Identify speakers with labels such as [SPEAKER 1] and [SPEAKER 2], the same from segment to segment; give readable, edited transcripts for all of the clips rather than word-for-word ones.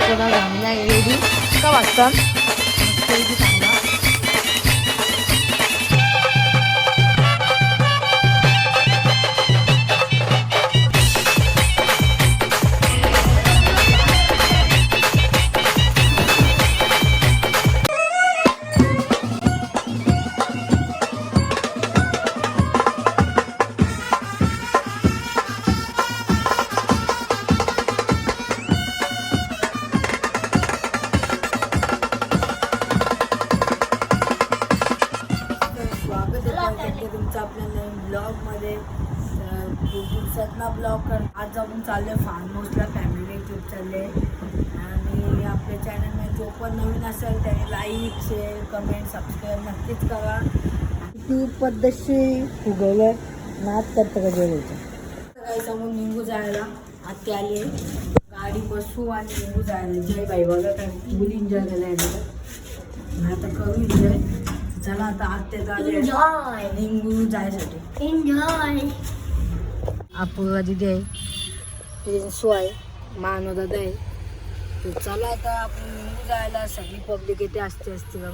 [SPEAKER 1] पुन्हा झालेला रेडी का वाजता चांगला. तुमचं आपल्या नवीन ब्लॉगमध्ये सतना ब्लॉग कर. आज आपण चाललो आहे फार्म हाऊसला, फॅमिली ट्रिप चालले आणि आपल्या चॅनलमध्ये जो पण नवीन असेल त्याने लाईक शेअर कमेंट सबस्क्राईब नक्कीच करा. ती पद्धतशीर फुगवलं नाच करतं का जेवायचं काही समोर निघू जायला. आत्ते आले गाडी बसू आणि निघू जायला. जय बाई बघा काय फुल एन्जॉय केला आहे आता करू एन्जॉय. चला आता आत्याचा निघू जायसाठी एन्जॉय. अपूर्वा दिदी आहे, प्रिन्सू आहे, मानव दादा आहे. तर चला आता आपण निघू जायला. सगळी पब्लिक येते असते का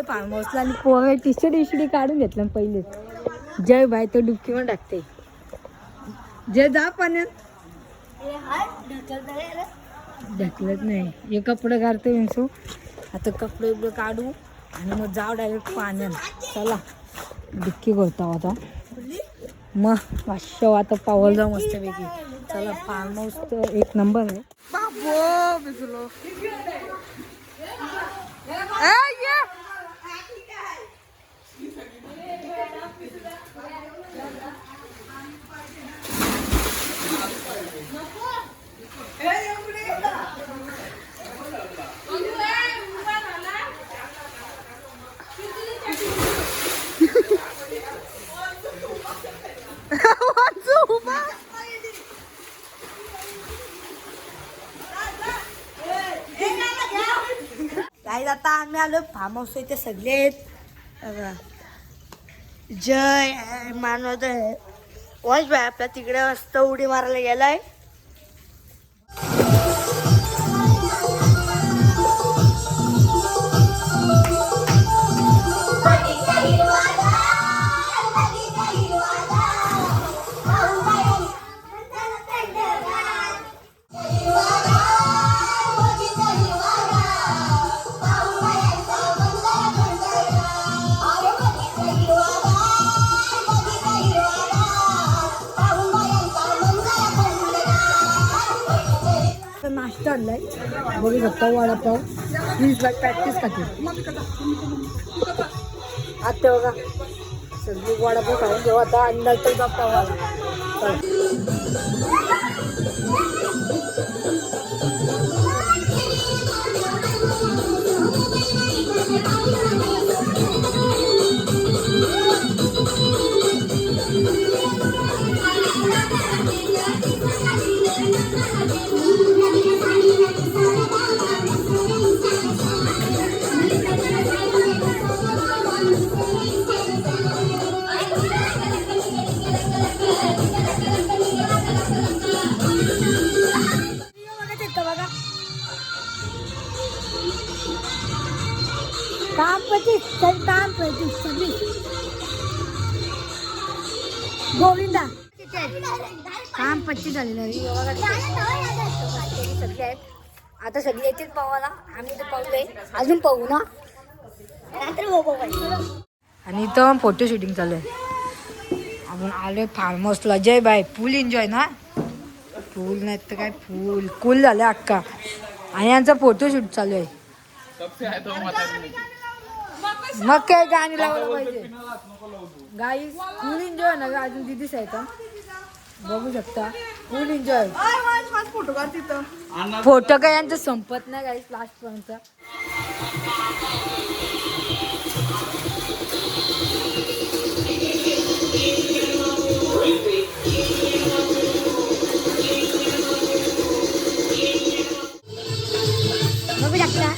[SPEAKER 1] फार्म हाऊसला आणि पोहे टी शर्ट काढून घेतलं पहिलेच. जय बाय तो डुबकी पण टाकते. जय जा पाण्यात ढकलत नाही. हे कपडे काढते विंसू. आता कपडे बिपडे काढू आणि मग जाऊ डायरेक्ट पाण्यात. चला डुबकी करतो आता मग पाचशे आता पावल जाऊ मस्तपैकी. चला फार्म हाऊस तर एक नंबर आहे. आता आम्ही आलो फार्म हाऊस. इथे सगळे आहेत. जय मानवत आहे. वंश भाई आपल्या तिकडे मस्त उडी मारायला गेलाय. नाश्ता आणलाय बघू शकता. वडापाव 20 लाख प्रॅक्टिस खाते आता बघा. सगळी वडापाव खाऊन घेऊ आता आणि नंतर गप्पा व्हायला. गोविंदा काम 25 झालेलं आहे. सगळे आहेत आता. सगळे येतील पावाला. आम्ही तर पावलोय अजून पाहू ना. आणि इथं फोटो शूटिंग चालू आहे. आपण आलोय फार्म हाऊसला. जय बाय फुल एन्जॉय ना. फुल नाही तर काय फुल कूल झालं अक्का. आणि यांचा फोटोशूट चालू आहे. मग काय गाणी लावलं पाहिजे गाई फुल एन्जॉय ना अजून दिदीच आहे का बघू शकता फुल एन्जॉय
[SPEAKER 2] फोटो काढ तिथं
[SPEAKER 1] फोटो काय यांचं संपत नाही गाईस लास्ट पर्यंत बघू शकता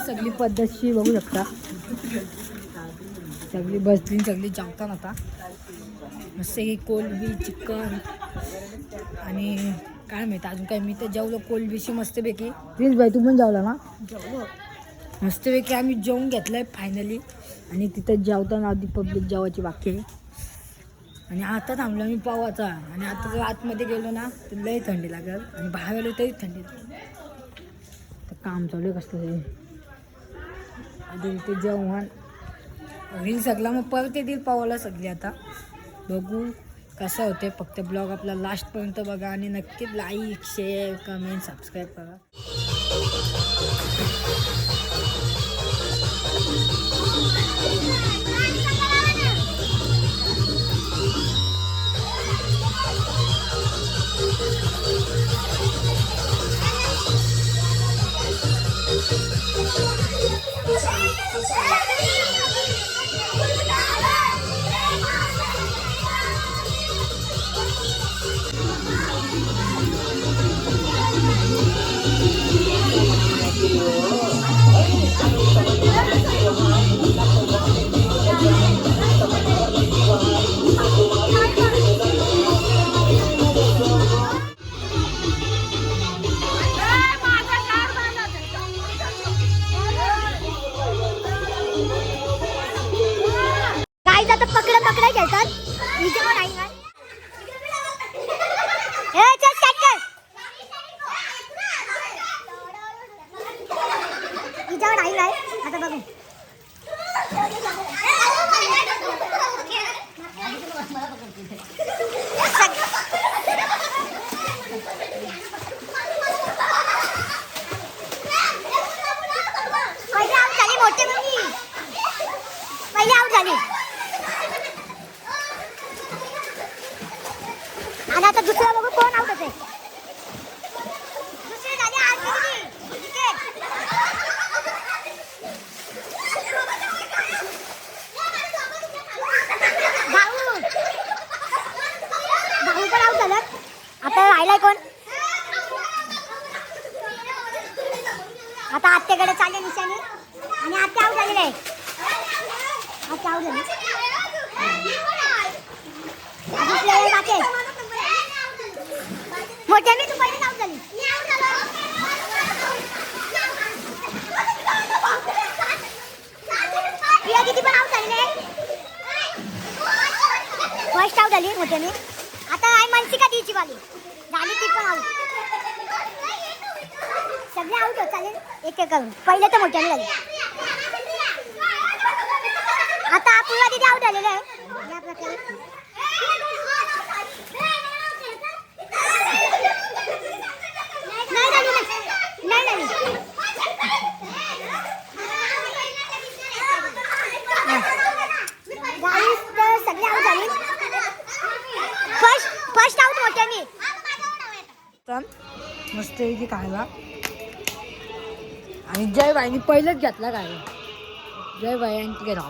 [SPEAKER 1] सगळी पद्धतशी बघू शकता सगळी बसली सगळी जेवतात आता मस्त कोलबी चिकन आणि काय माहिती अजून काय मी तर जेवलो कोलबीशी मस्तपैकी प्लीज भाई तू पण जेवला ना मस्तपैकी आम्ही जेवून घेतलंय फायनली आणि तिथं जेवताना आधी पब्लिक जेवायची बाकी आहे आणि आता थांबलो मी पावाचा आणि आता जर आतमध्ये गेलो ना तर लय थंडी लागेल आणि बाहेर गेलो तरी थंडी तर काम चालू आहे कसलं आधी ते जेवण होईल सगळा मग परत येतील पावाला सगळी आता बघू कसं होते फक्त ब्लॉग आपला लास्टपर्यंत बघा आणि नक्कीच लाईक शेअर कमेंट सबस्क्राईब करा आणि आता दुसरा बघू कोण आउट होते दुसरे झाले भाऊ पण आउट झालं आता राहिलाय कोण आता आत्याकडे चालले निशाणी आणि आत्या आउट झालेले आहे आत्या आउट झाली अजून प्लेयर बाकी आहे मोठ्याने तू पहिले आउट झाली प्रिया किती पण आउट झाली फर्स्ट आउट झाली मोठ्याने आता आहे मनसिका तीची वाली झाली ती पण आउट सगळे आउट होत चालेल एक एक करून पहिले तर मोठ्याने झाली आता अपूर्वा तिथे आउट झालेले आहे या प्रकारे सगळे आउट झाली फर्स्ट आउट मोठ्याने मस्त इथे खायला आणि जय बाईनी पहिलेच घेतला काय जय बाई यांची गेला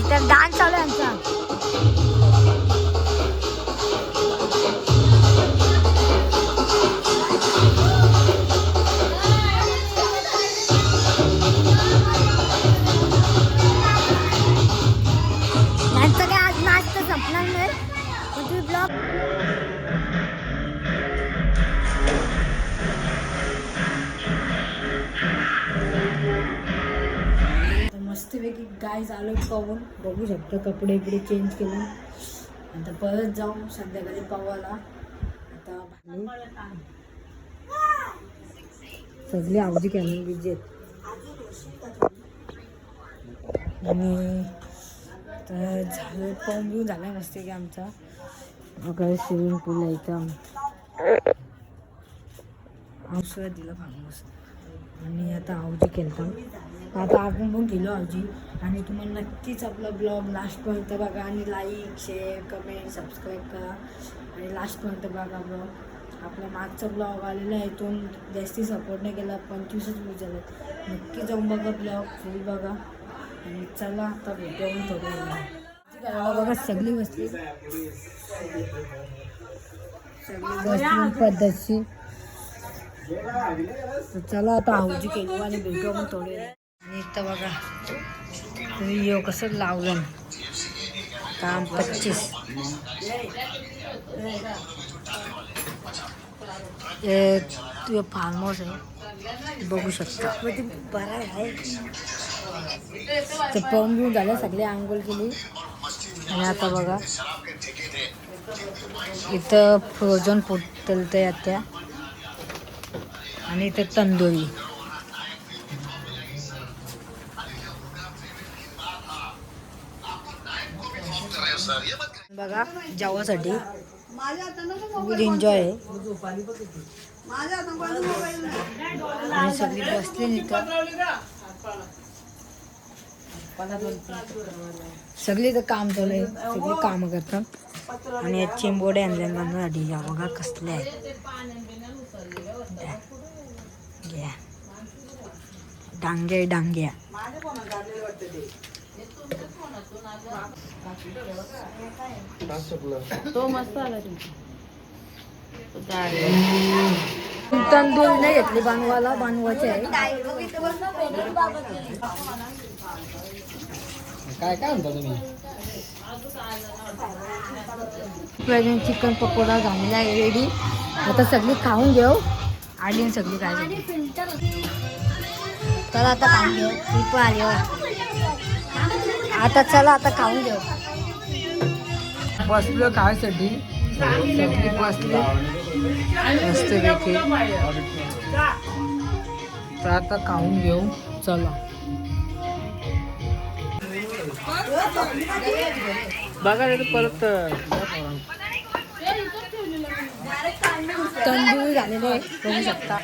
[SPEAKER 1] तर डान्स चालू आहे यांचा यांचं काय आज नाच तर संपणार नाही पण तुम्ही ब्लॉग मस्तपैकी काय चालू पाहून बघू शकता. कपडे बिपडे चेंज केले. आता परत जाऊ संध्याकाळी पवायला. आता सगळी आवडी केली विजेत आणि तर झालं पाहून घेऊन झाला नसते की आमचा बघा स्विमिंग पूल आहे इथं. औषध दिलं फार्मस आणि आता आवजी केलं. आता आपण पण गेलो आवजी आणि तुम्हाला नक्कीच आपला ब्लॉग लास्टपर्यंत बघा आणि लाईक शेअर कमेंट सबस्क्राईब करा आणि लास्टपर्यंत बघा ब्लॉग. आपला मागचा ब्लॉग आलेला आहे तो जास्ती सपोर्ट नाही केला 25च व्ह्यू झाले. नक्की जाऊन बघा ब्लॉग फुल बघा आणि चला आता भेटू थोडं बघा. सगळी बसली पद्धतशीर. चला आता आवजी केलो आणि भेटू आपण थोडे. आणि इथं बघा तुम्ही येऊ कसं लावलं काम 25 तुझं फार्म हाऊस आहे बघू शकता. मग ती बरं आहे ते पळून घेऊन झालं. सगळे आंघोळ केली आणि आता बघा इथं फ्रोझन फूड तलते आत्या आणि इथं तंदुरी. बघा जेवासाठी खूप एन्जॉय आहे आणि सगळी बसली इथं. सगळी तर काम चालू आहे. सगळी कामं करतात आणि या चिंबोडे आणल्या बांधण्यासाठी. या बघा कसले आहेत घ्या डांग्या डांग्या.
[SPEAKER 2] तो मस्त आला
[SPEAKER 1] तंदूर नाही घेतली बांधवाला. बांधवाचे आहे
[SPEAKER 3] काय काय म्हणता तुम्ही?
[SPEAKER 1] चिकन पकोडा झालेला आहे रेडी. आता सगळी खाऊन घेऊ आणि सगळी काय चला आता खाऊन घेऊ. ती पण आली आता. चला आता खाऊन घेऊ. बसलो खायसाठी सगळी बसली मस्तपैकी. तर आता खाऊन घेऊ चला.
[SPEAKER 3] बघा परत
[SPEAKER 1] तंदूर झालेले आहे बघू शकता.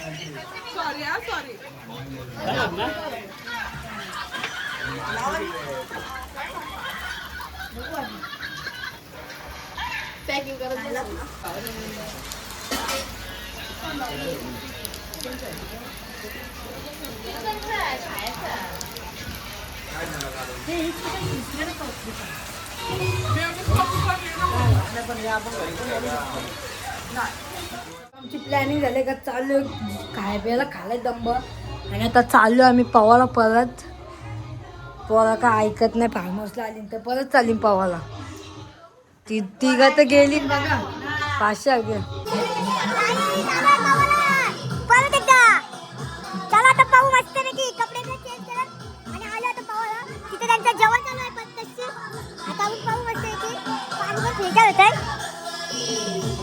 [SPEAKER 2] पॅकिंग करत
[SPEAKER 1] आमची प्लॅनिंग झाली का चालू खाय प्यायला खायला दंब आणि आता चाललो आम्ही पवाला परत. पवाला काय ऐकत नाही. फार्म हाऊसला आली तर परत चालीन पवाला. ती तिघा तर गेली बघा 500 घे.
[SPEAKER 4] परत एकदा चला आता पाहू मस्त पैकी कपडे चेंज करत आणि आलो आता पाहूला. तिथे त्यांचं जेवण चालू आहे पद्धतशीर. आता आपण पाहू मस्त पैकी पाणी पण फिल्टर होत आहे.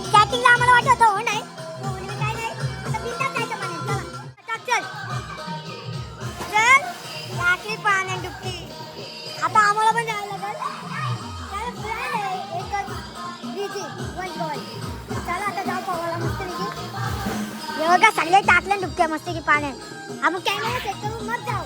[SPEAKER 4] स्टार्टिंगला आम्हाला वाटत होतं हो नाही काय नाही. आता फिल्टर जायचं पाण्यात. चला चल रात्री पाण्यात डुबकी. आता आम्हाला पण जायला लागेल. त्याला प्लॅन आहे एकच चला आता जाऊ पावाला मस्त पैकी. हे बघा सगळे टाकले डुबक्या मस्त की पाण्यात. आपण कॅमेरा सेट करून मग जाऊ.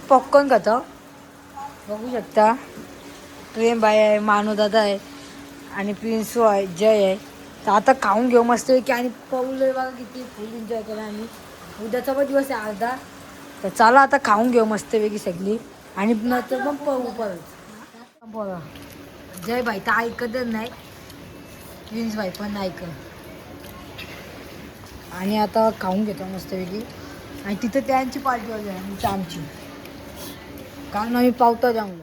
[SPEAKER 1] पॉपकॉर्न खाता बघू शकता. प्रेम बाई आहे मानू दादा आहे आणि प्रिन्सू आहे, जय आहे. तर आता खाऊन घेऊ मस्त की. आणि पाऊल बघा किती फुल एन्जॉय केला. आणि उद्याचा पण दिवस आहे अर्धा. तर चला आता खाऊन घेऊ मस्तपैकी सगळी. आणि नंतर पण पाहू परत. बघा जय भाई तर ऐकतच नाही, प्रिन्स भाई पण नाही ऐकत. आणि आता खाऊन घेतो मस्तपैकी. आणि तिथं त्यांची पार्टी वाली आहे आणि आमची, कारण आम्ही पावता जाऊन.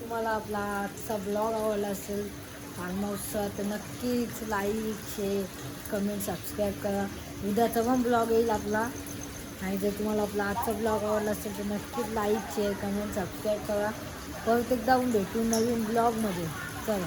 [SPEAKER 1] तुम्हाला आपला आजचा ब्लॉग आवडला असेल फार्म हाऊसचा तर नक्कीच लाईक, शेअर, कमेंट, सबस्क्राईब करा. उद्याचा पण ब्लॉग येईल आपला. आणि जर तुम्हाला आपला आजचा ब्लॉग आवडला असेल तर नक्कीच लाईक, शेअर, कमेंट, सबस्क्राईब करा. परत एकदा भेटू नवीन ब्लॉगमध्ये. चला.